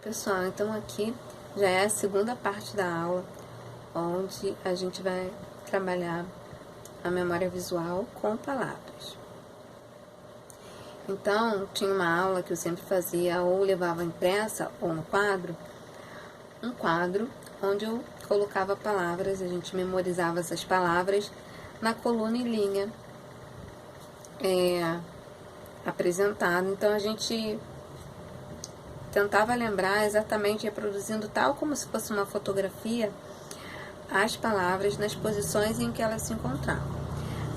Pessoal, então aqui já é a segunda parte da aula, onde a gente vai trabalhar a memória visual com palavras. Então, tinha uma aula que eu sempre fazia, ou levava impressa, ou no quadro, um quadro onde eu colocava palavras, a gente memorizava essas palavras na coluna e linha apresentada. Então, a gente tentava lembrar exatamente, reproduzindo tal como se fosse uma fotografia, as palavras nas posições em que elas se encontravam.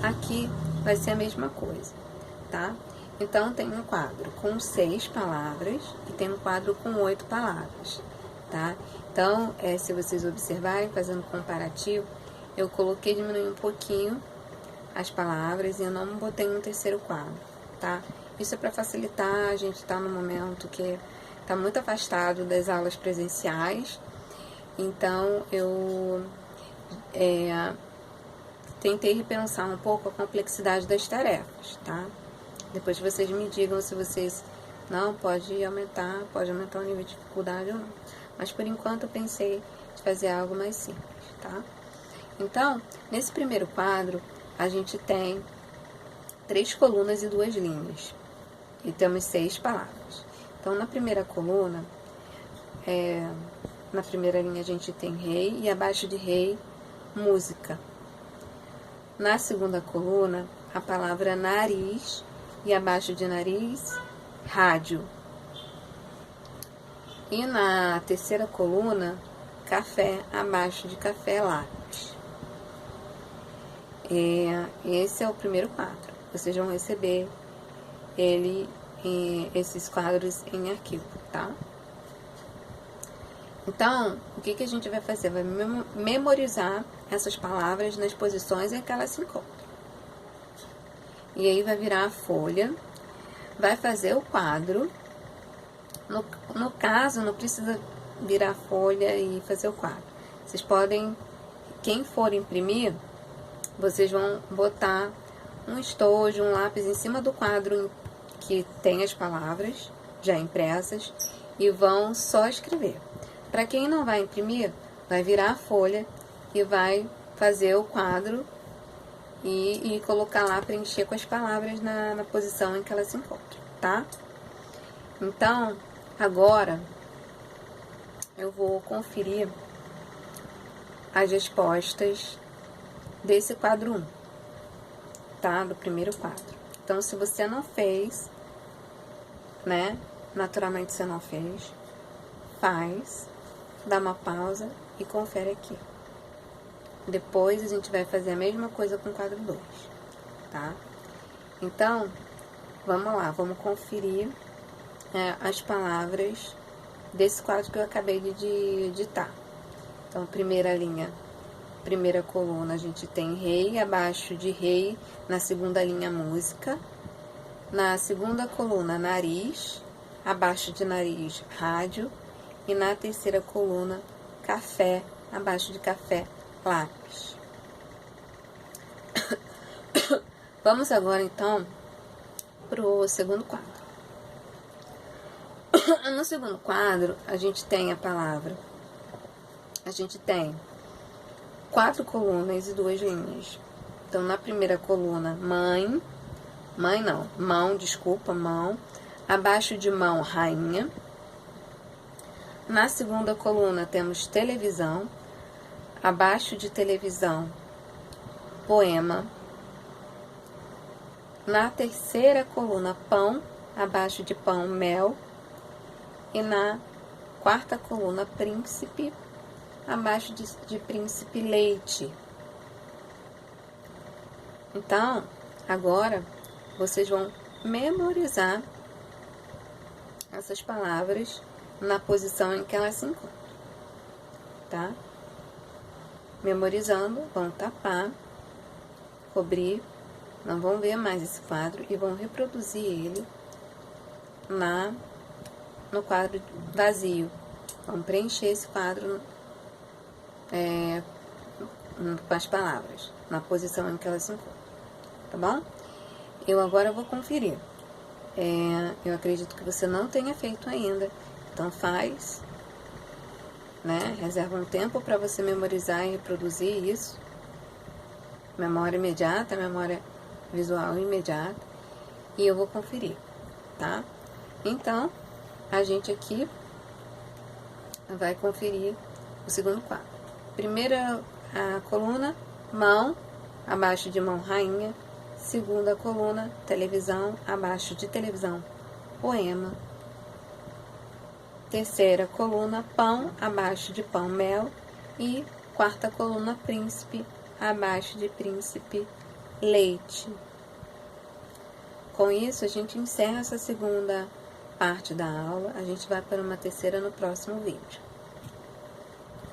Aqui vai ser a mesma coisa, tá? Então, tem um quadro com 6 palavras e tem um quadro com 8 palavras, tá? Então, se vocês observarem, fazendo comparativo, eu coloquei, diminuí um pouquinho as palavras e eu não botei um terceiro quadro, tá? Isso é para facilitar, a gente tá no momento que tá muito afastado das aulas presenciais, então eu tentei repensar um pouco a complexidade das tarefas, tá? Depois vocês me digam se vocês não pode aumentar o nível de dificuldade ou não. Mas por enquanto eu pensei de fazer algo mais simples, tá? Então, nesse primeiro quadro, a gente tem 3 colunas e 2 linhas. E temos 6 palavras. Então, na primeira coluna, na primeira linha a gente tem rei e abaixo de rei, música. Na segunda coluna, a palavra nariz e abaixo de nariz, rádio. E na terceira coluna, café, abaixo de café, lápis. Esse é o primeiro quadro. Vocês vão receber esses quadros em arquivo, tá? Então, o que a gente vai fazer? Vai memorizar essas palavras nas posições em que elas se encontram. E aí vai virar a folha, vai fazer o quadro. No caso, não precisa virar a folha e fazer o quadro. Vocês podem, quem for imprimir, vocês vão botar um estojo, um lápis em cima do quadro que tem as palavras já impressas e vão só escrever. Para quem não vai imprimir, vai virar a folha e vai fazer o quadro e colocar lá, preencher com as palavras na posição em que elas se encontram, tá? Então, agora eu vou conferir as respostas desse quadro 1, tá? Do primeiro quadro. Então, se você não fez, né? Naturalmente você não fez, faz, dá uma pausa e confere aqui. Depois a gente vai fazer a mesma coisa com o quadro 2, tá? Então, vamos lá, vamos conferir as palavras desse quadro que eu acabei de digitar. Então, primeira linha, primeira coluna, a gente tem rei, abaixo de rei, na segunda linha, música. Na segunda coluna, nariz, abaixo de nariz, rádio. E na terceira coluna, café, abaixo de café, lápis. Vamos agora, então, pro segundo quadro. No segundo quadro, a gente tem a palavra. A gente tem 4 colunas e 2 linhas. Então, na primeira coluna, mãe. Mãe não, mão, desculpa, mão. Abaixo de mão, rainha. Na segunda coluna, temos televisão. Abaixo de televisão, poema. Na terceira coluna, pão. Abaixo de pão, mel. E na quarta coluna, príncipe. Abaixo de príncipe, leite. Então, agora, vocês vão memorizar essas palavras na posição em que elas se encontram, tá? Memorizando, vão tapar, cobrir, não vão ver mais esse quadro e vão reproduzir ele no quadro vazio. Vamos preencher esse quadro com as palavras, na posição em que elas se encontram, tá bom? Eu agora vou conferir. Eu acredito que você não tenha feito ainda, Então faz, né? Reserva um tempo para você memorizar e reproduzir isso. Memória imediata, memória visual imediata. E eu vou conferir, tá? Então, a gente aqui vai conferir o segundo quadro. Primeira a coluna, mão, abaixo de mão, rainha. Segunda coluna, televisão, abaixo de televisão, poema. Terceira coluna, pão, abaixo de pão, mel. E quarta coluna, príncipe, abaixo de príncipe, leite. Com isso, a gente encerra essa segunda parte da aula. A gente vai para uma terceira no próximo vídeo.